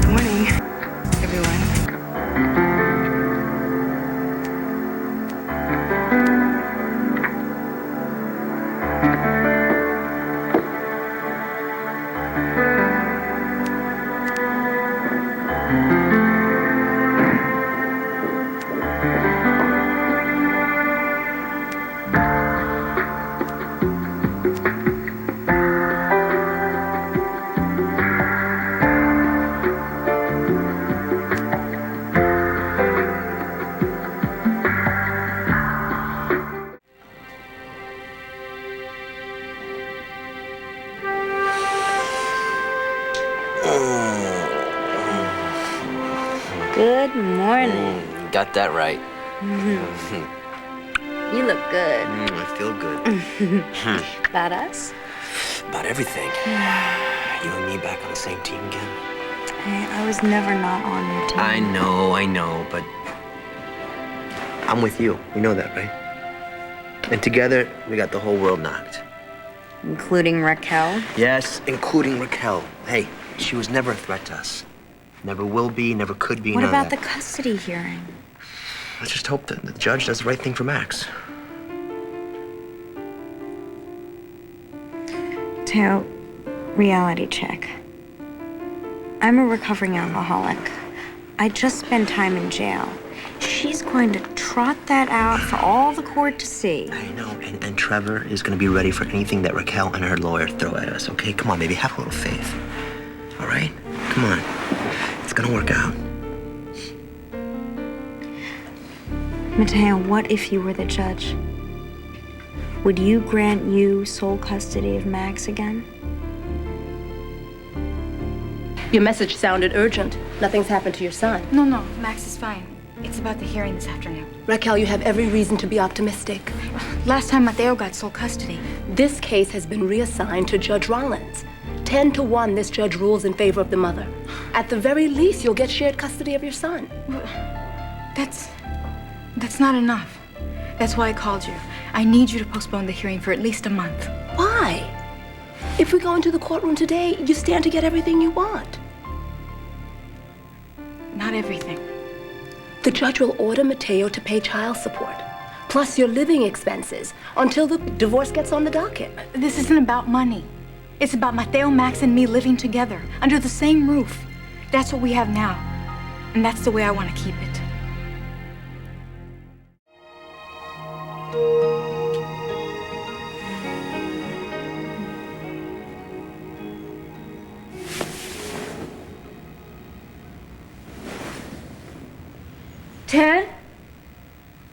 Morning, everyone. Good morning. Got that right. You look good. I feel good. About us? About everything. You and me back on the same team again. Hey, I was never not on your team. I know, but I'm with you. You know that, right? And together, we got the whole world knocked. Including Raquel? Yes, including Raquel. Hey, she was never a threat to us. Never will be, never could be. What about the custody hearing? Let's just hope that the judge does the right thing for Max. Teo, reality check. I'm a recovering alcoholic. I just spent time in jail. She's going to trot that out for all the court to see. I know, and Trevor is going to be ready for anything that Raquel and her lawyer throw at us, okay? Come on, baby, have a little faith. All right? Come on. It's going to work out. Mateo, what if you were the judge? Would you grant you sole custody of Max again? Your message sounded urgent. Nothing's happened to your son. No, Max is fine. It's about the hearing this afternoon. Raquel, you have every reason to be optimistic. Last time Mateo got sole custody. This case has been reassigned to Judge Rollins. 10-1, this judge rules in favor of the mother. At the very least, you'll get shared custody of your son. That's not enough. That's why I called you. I need you to postpone the hearing for at least a month. Why? If we go into the courtroom today, you stand to get everything you want. Not everything. The judge will order Mateo to pay child support, plus your living expenses, until the divorce gets on the docket. This isn't about money. It's about Mateo, Max, and me living together, under the same roof. That's what we have now, and that's the way I want to keep it. Ted?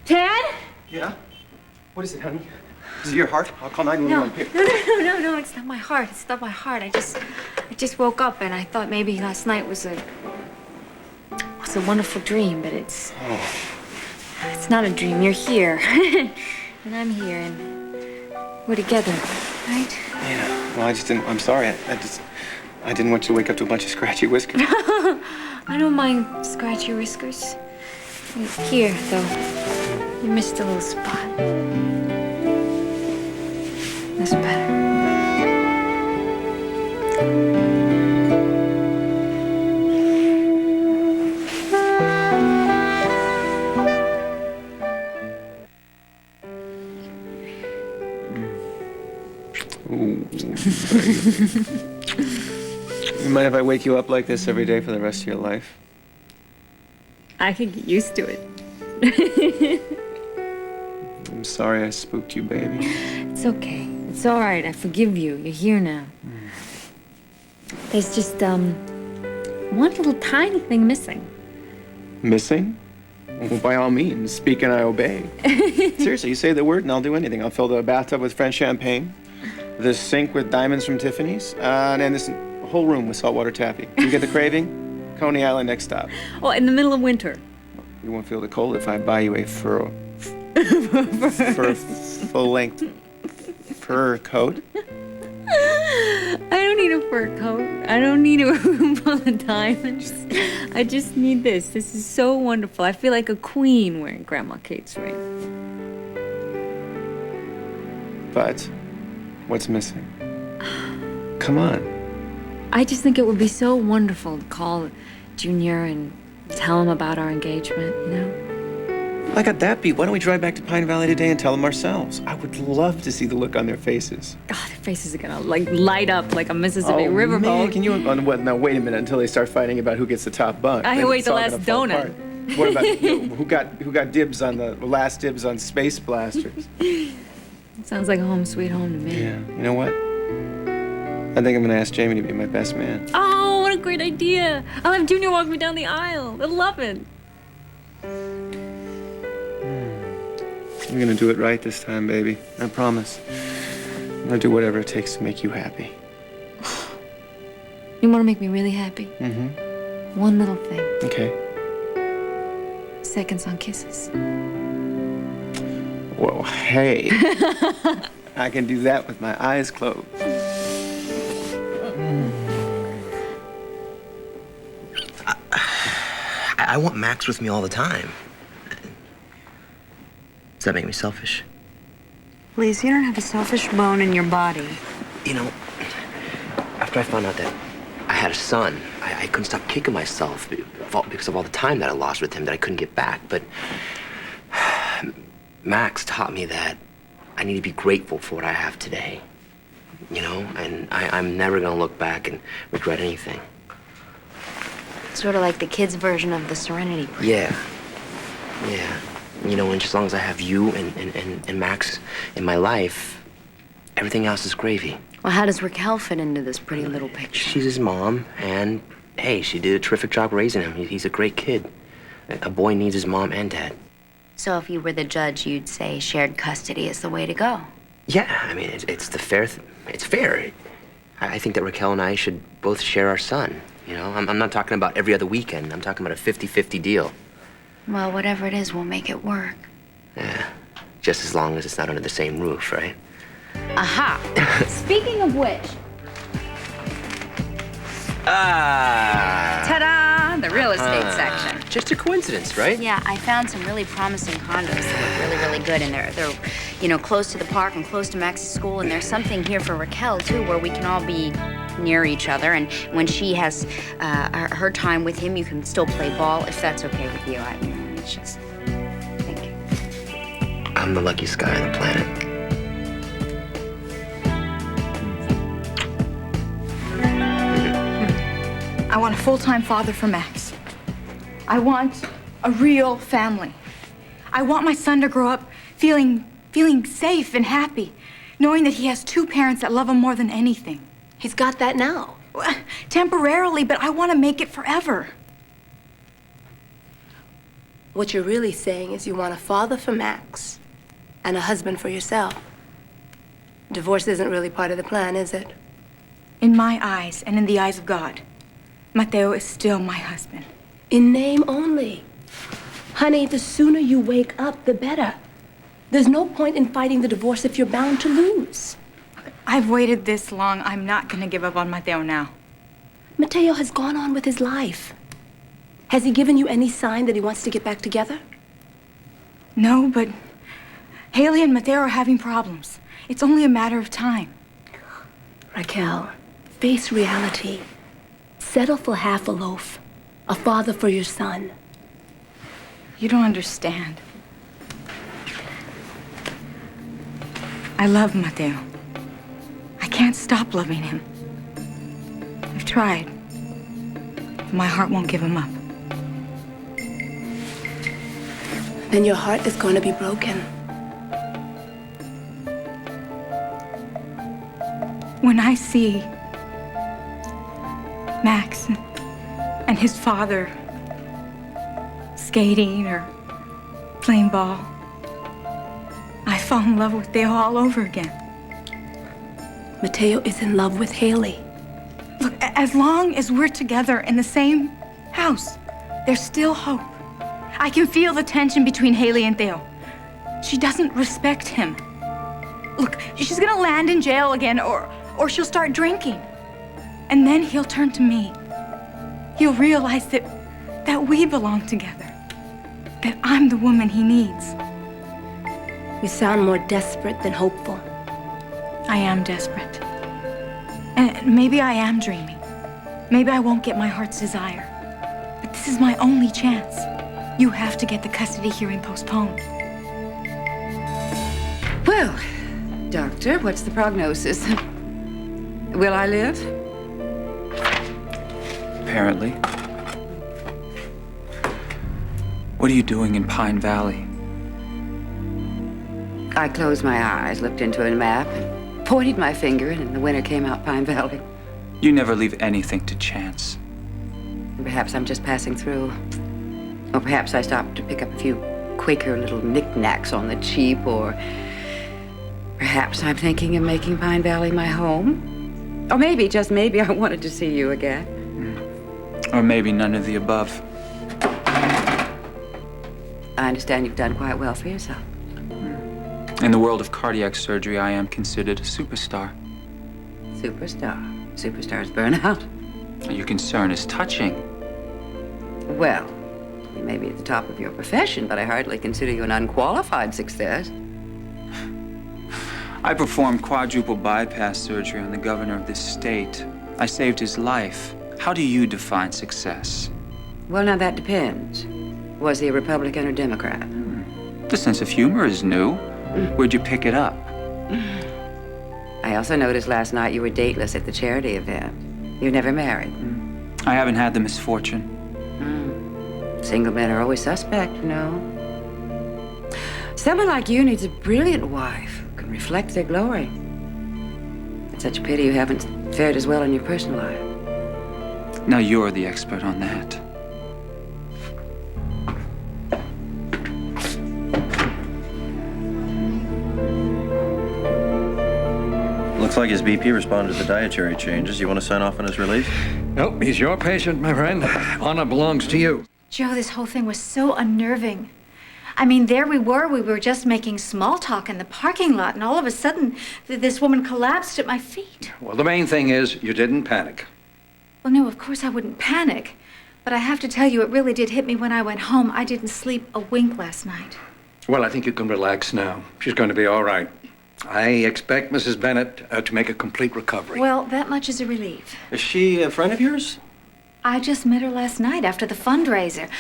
Ted? Yeah? What is it, honey? Is it your heart? I'll call 911. No, it's not my heart. It's not my heart. I just woke up and I thought maybe last night was a wonderful dream, but it's not a dream. You're here. And I'm here, and we're together, right? Yeah. Well, I'm sorry. I didn't want you to wake up to a bunch of scratchy whiskers. I don't mind scratchy whiskers. Here, though, you missed a little spot. That's better. Ooh. You mind if I wake you up like this every day for the rest of your life? I could get used to it. I'm sorry I spooked you, baby. It's okay. It's all right. I forgive you. You're here now. There's just, one little tiny thing missing. Missing? Well, by all means, speak and I obey. Seriously, you say the word and I'll do anything. I'll fill the bathtub with French champagne, the sink with diamonds from Tiffany's, and this whole room with saltwater taffy. You get the craving? Coney Island next stop. Oh, in the middle of winter. You won't feel the cold if I buy you a full-length fur coat. I don't need a fur coat. I don't need a room full of diamonds. I just need this. This is so wonderful. I feel like a queen wearing Grandma Kate's ring. But what's missing? Come on. I just think it would be so wonderful to call Junior and tell him about our engagement, you know? I got that beat. Why don't we drive back to Pine Valley today and tell them ourselves? I would love to see the look on their faces. God, their faces are gonna like light up like a Mississippi riverboat. Man, can you? What? Now wait a minute until they start fighting about who gets the top bunk. I Then wait it's the all last gonna fall donut. apart. What about who got dibs on the last dibs on space blasters? Sounds like home sweet home to me. Yeah. You know what? I think I'm gonna ask Jamie to be my best man. Oh, what a great idea! I'll have Junior walk me down the aisle. They'll love it. I'm gonna do it right this time, baby. I promise. I'm gonna do whatever it takes to make you happy. You want to make me really happy? Mm-hmm. One little thing. Okay. Seconds on kisses. Well, hey. I can do that with my eyes closed. I want Max with me all the time. Does that make me selfish? Please, you don't have a selfish bone in your body. You know, after I found out that I had a son, I couldn't stop kicking myself because of all the time that I lost with him that I couldn't get back. But Max taught me that I need to be grateful for what I have today. You know, and I'm never gonna look back and regret anything. Sort of like the kids' version of the Serenity Prayer. Yeah. You know, and as long as I have you and Max in my life, everything else is gravy. Well, how does Raquel fit into this pretty little picture? She's his mom, and hey, she did a terrific job raising him. He's a great kid. A boy needs his mom and dad. So if you were the judge, you'd say shared custody is the way to go. Yeah, I mean, it's the fair. It's fair. I think that Raquel and I should both share our son. You know, I'm not talking about every other weekend. I'm talking about a 50-50 deal. Well, whatever it is, we'll make it work. Yeah, just as long as it's not under the same roof, right? Aha! Speaking of which... Ta-da! The real estate section. Just a coincidence, right? Yeah, I found some really promising condos that look really, really good, and they're, you know, close to the park and close to Max's school, and there's something here for Raquel, too, where we can all be near each other, and when she has her time with him, you can still play ball, if that's okay with you. It's just... Thank you. I'm the luckiest guy on the planet. I want a full-time father for Max. I want a real family. I want my son to grow up feeling safe and happy, knowing that he has two parents that love him more than anything. He's got that now. Well, temporarily, but I want to make it forever. What you're really saying is you want a father for Max and a husband for yourself. Divorce isn't really part of the plan, is it? In my eyes and in the eyes of God, Mateo is still my husband. In name only. Honey, the sooner you wake up, the better. There's no point in fighting the divorce if you're bound to lose. I've waited this long. I'm not going to give up on Mateo now. Mateo has gone on with his life. Has he given you any sign that he wants to get back together? No, but Haley and Mateo are having problems. It's only a matter of time. Raquel, face reality. Settle for half a loaf. A father for your son. You don't understand. I love Mateo. I can't stop loving him. I've tried. My heart won't give him up. Then your heart is going to be broken. When I see Max and his father skating or playing ball, I fall in love with Theo all over again. Mateo is in love with Haley. Look, as long as we're together in the same house, there's still hope. I can feel the tension between Haley and Theo. She doesn't respect him. Look, she's gonna land in jail again, or she'll start drinking. And then he'll turn to me. He'll realize that we belong together. That I'm the woman he needs. You sound more desperate than hopeful. I am desperate. And maybe I am dreaming. Maybe I won't get my heart's desire, but this is my only chance. You have to get the custody hearing postponed. Well, doctor, what's the prognosis? Will I live? Apparently. What are you doing in Pine Valley? I closed my eyes, looked into a map, and pointed my finger, and in the winter came out Pine Valley. You never leave anything to chance. Perhaps I'm just passing through. Or perhaps I stopped to pick up a few Quaker little knickknacks on the cheap, or perhaps I'm thinking of making Pine Valley my home. Or maybe, just maybe, I wanted to see you again. Or maybe none of the above. I understand you've done quite well for yourself. In the world of cardiac surgery, I am considered a superstar. Superstar. Superstars burn out. Your concern is touching. Well, you may be at the top of your profession, but I hardly consider you an unqualified success. I performed quadruple bypass surgery on the governor of this state. I saved his life. How do you define success? Well, now that depends. Was he a Republican or Democrat? The sense of humor is new. Where'd you pick it up? I also noticed last night you were dateless at the charity event. You're never married. I haven't had the misfortune. Single men are always suspect, you know. Someone like you needs a brilliant wife who can reflect their glory. It's such a pity you haven't fared as well in your personal life. Now you're the expert on that. Looks like his BP responded to the dietary changes. You want to sign off on his release? Nope, he's your patient, my friend. Honor belongs to you. Joe, this whole thing was so unnerving. I mean, there we were just making small talk in the parking lot, and all of a sudden, this woman collapsed at my feet. Well, the main thing is you didn't panic. Well, no, of course I wouldn't panic. But I have to tell you, it really did hit me when I went home. I didn't sleep a wink last night. Well, I think you can relax now. She's going to be all right. I expect Mrs. Bennett to make a complete recovery. Well, that much is a relief. Is she a friend of yours? I just met her last night after the fundraiser.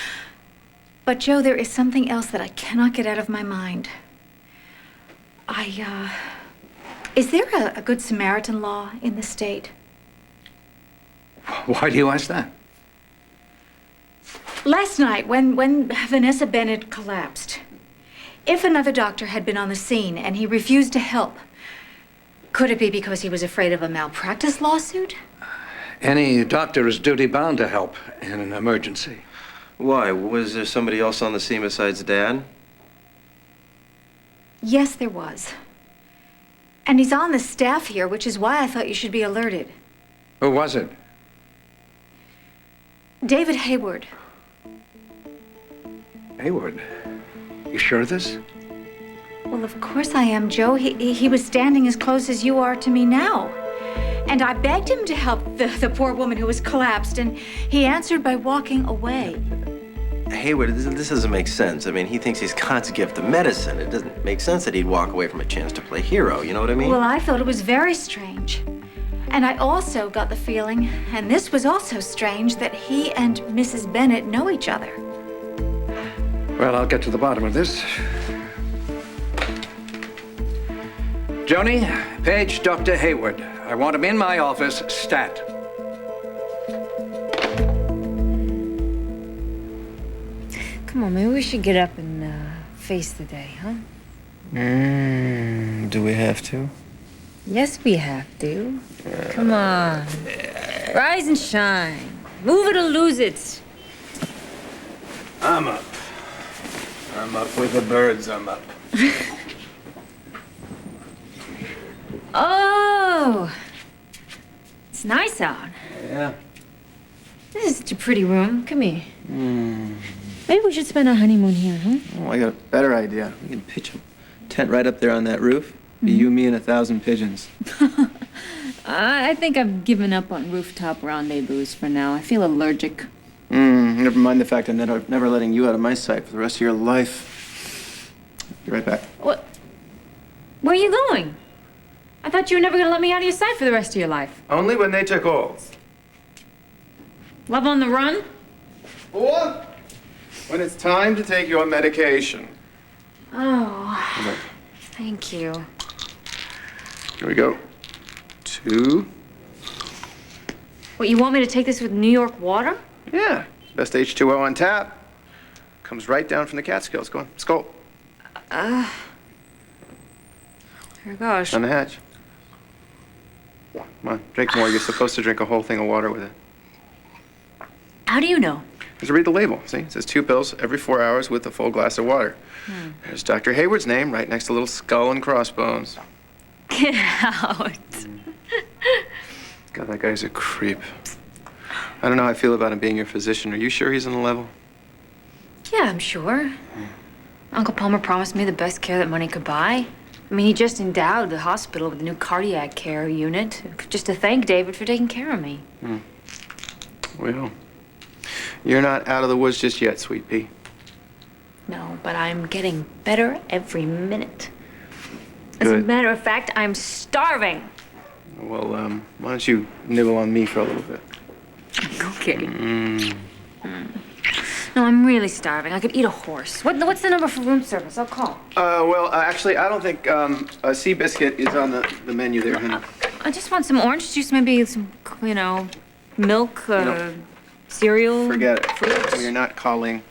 But, Joe, there is something else that I cannot get out of my mind. Is there a Good Samaritan law in the state? Why do you ask that? Last night, when Vanessa Bennett collapsed, if another doctor had been on the scene and he refused to help, could it be because he was afraid of a malpractice lawsuit? Any doctor is duty-bound to help in an emergency. Why? Was there somebody else on the scene besides Dad? Yes, there was. And he's on the staff here, which is why I thought you should be alerted. Who was it? David Hayward. Hayward. You sure of this? Well, of course I am, Joe. He was standing as close as you are to me now. And I begged him to help the poor woman who was collapsed, and he answered by walking away. Hayward, this doesn't make sense. I mean, he thinks he's God's gift of medicine. It doesn't make sense that he'd walk away from a chance to play hero, you know what I mean? Well, I thought it was very strange. And I also got the feeling, and this was also strange, that he and Mrs. Bennett know each other. Well, I'll get to the bottom of this. Joni, page Dr. Hayward. I want him in my office, stat. Come on, maybe we should get up and face the day, huh? Do we have to? Yes, we have to. Come on. Rise and shine. Move it or lose it. I'm up. I'm up with the birds, I'm up. Oh! It's nice out. Yeah. This is a pretty room. Come here. Maybe we should spend our honeymoon here, huh? Oh, I got a better idea. We can pitch a tent right up there on that roof. Be you, me, and 1,000 pigeons. I think I've given up on rooftop rendezvous for now. I feel allergic. Never mind the fact I'm never letting you out of my sight for the rest of your life. Be right back. What? Where are you going? I thought you were never going to let me out of your sight for the rest of your life. Only when they took oaths. Love on the run? Or when it's time to take your medication. Oh, thank you. Here we go. 2. What, you want me to take this with New York water? Yeah, best H2O on tap. Comes right down from the Catskills. Go on, skull. Here goes. On the hatch. Come on, drink more. You're supposed to drink a whole thing of water with it. How do you know? Just read the label. See, it says 2 pills every 4 hours with a full glass of water. There's Dr. Hayward's name right next to little skull and crossbones. Get out. God, that guy's a creep. I don't know how I feel about him being your physician. Are you sure he's on the level? Yeah, I'm sure. Uncle Palmer promised me the best care that money could buy. I mean, he just endowed the hospital with a new cardiac care unit, just to thank David for taking care of me. Well, you're not out of the woods just yet, Sweet Pea. No, but I'm getting better every minute. As a Good. matter of fact, I'm starving. Well, why don't you nibble on me for a little bit? Okay. No, I'm really starving. I could eat a horse. What's the number for room service? I'll call. Well, actually, I don't think a Seabiscuit is on the menu there, honey. I just want some orange juice, maybe some, milk, cereal. Forget it. We're not calling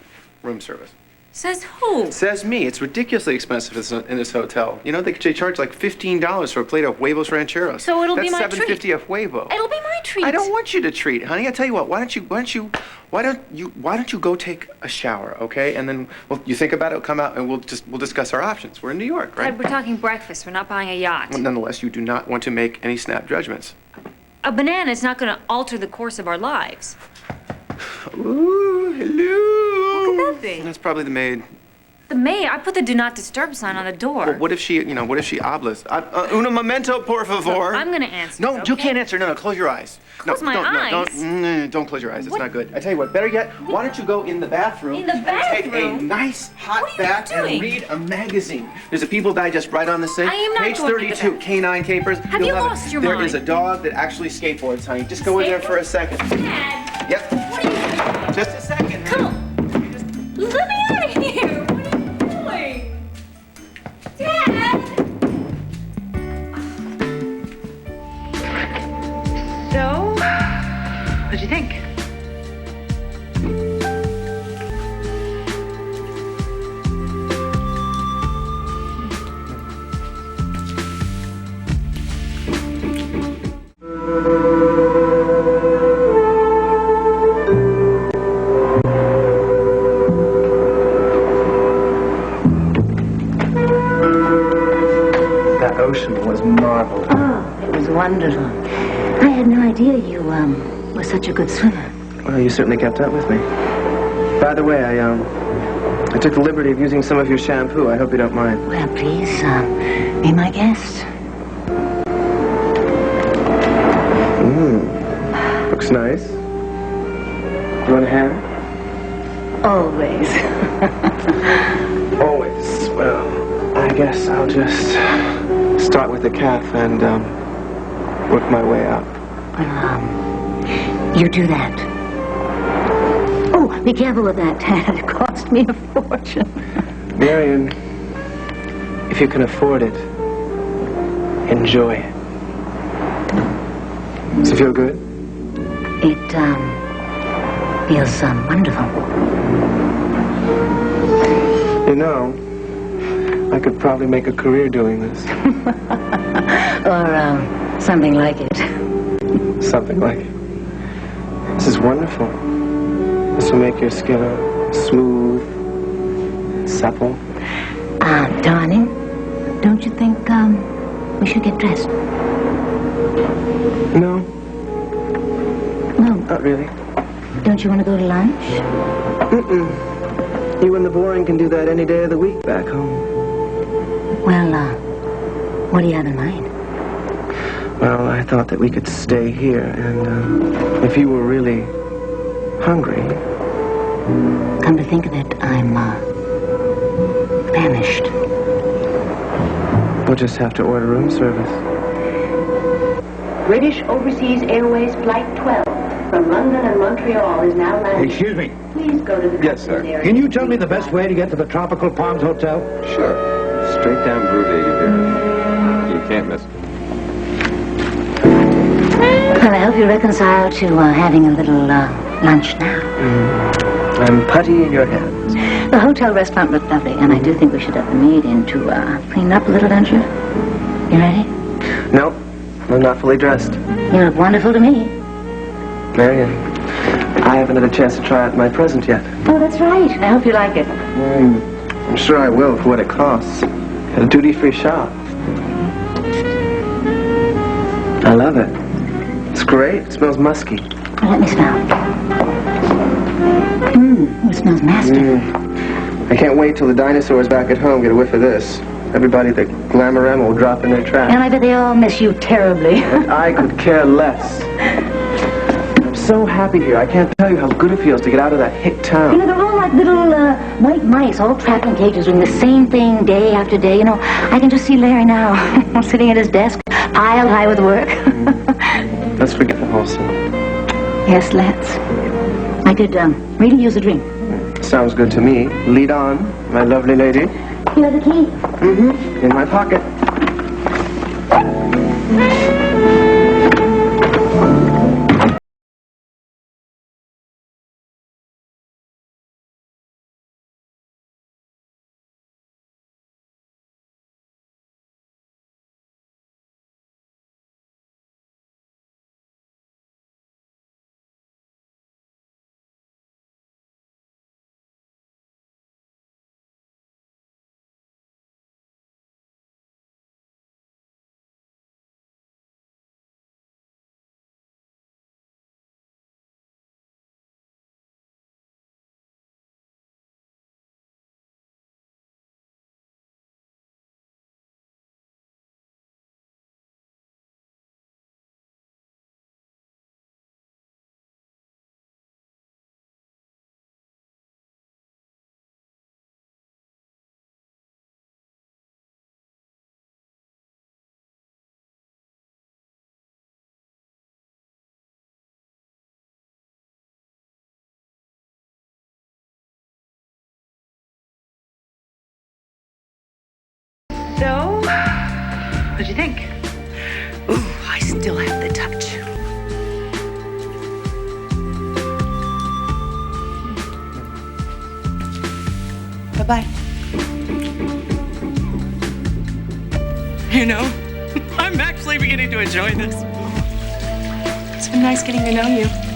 room service. Says who? Says me. It's ridiculously expensive in this hotel. You know, they charge like $15 for a plate of huevos rancheros. So it'll be my That's $7.50 a huevo. It'll be my treat. I don't want you to treat, honey. I tell you what. Why don't you go take a shower, okay? And then you think about it, come out, and we'll discuss our options. We're in New York, right? We're talking breakfast. We're not buying a yacht. Well, nonetheless, you do not want to make any snap judgments. A banana is not going to alter the course of our lives. Ooh, hello. What could that be? That's probably the maid. The maid? I put the do not disturb sign on the door. Well, what if she hablas? Una momento, por favor. I'm going to answer. No, okay? you can't answer. No, close your eyes. Close my eyes? Don't close your eyes. It's What? not good. I tell you what, better yet, why don't you go in the bathroom In the and take bathroom? a nice hot What are you bath doing? and read a magazine. There's a People Digest right on the sink. I am not Page going into 32, that. Canine Capers. Have You'll you love it. lost your There mind? is a dog that actually skateboards, honey. Just go in there for a second. Dad, Yep. what are you doing? Just a second. Come on. Let me out of here. What are you doing? Dad! So, what'd you think? That ocean was marvelous. Oh, it was wonderful. I had no idea you, were such a good swimmer. Well, you certainly kept up with me. By the way, I took the liberty of using some of your shampoo. I hope you don't mind. Well, please, be my guest. Looks nice. You want a hand? Always. Always. Well, I guess I'll just start with the calf and work my way up. Well, you do that. Oh, be careful with that, Tad. It cost me a fortune. Marian, if you can afford it, enjoy it. Does it feel good? It, feels, wonderful. You know, I could probably make a career doing this. Or, something like it. Something like it. This is wonderful. This will make your skin smooth, supple. Darling, don't you think, we should get dressed? No, No. not really. Don't you want to go to lunch? You and the boring can do that any day of the week back home. Well, what do you have in mind? Well, I thought that we could stay here, and if you were really hungry... Come to think of it, I'm, famished. We'll just have to order room service. British Overseas Airways Flight 12. from London and Montreal is now landing. Excuse me. Please go to the Yes, sir. customs area. Can you tell me the best way to get to the Tropical Palms Hotel? Sure. Straight down Route 80 there. You can't miss it. Well, I hope you reconcile to having a little lunch now. I'm putty in your hands. The hotel restaurant looked lovely, and I do think we should have the maid in to clean up a little, don't you? You ready? No, I'm not fully dressed. You look wonderful to me. Marian, I haven't had a chance to try out my present yet. Oh, that's right. I hope you like it. I'm sure I will for what it costs. At a duty-free shop. I love it. It's great. It smells musky. Well, let me smell. It smells nasty. I can't wait till the dinosaurs back at home get a whiff of this. Everybody at the Glamourama will drop in their tracks. And I bet they all miss you terribly. And I could care less. I'm so happy here. I can't tell you how good it feels to get out of that hick You town. know, they're all like little white mice, all trapped in cages, doing the same thing day after day. You know, I can just see Larry now, sitting at his desk, piled high with work. Let's forget the whole scene. Yes, let's. I could really use a drink. Sounds good to me. Lead on, my lovely lady. You have the key. In my pocket. So, what'd you think? Ooh, I still have the touch. Bye-bye. You know, I'm actually beginning to enjoy this. It's been nice getting to know you.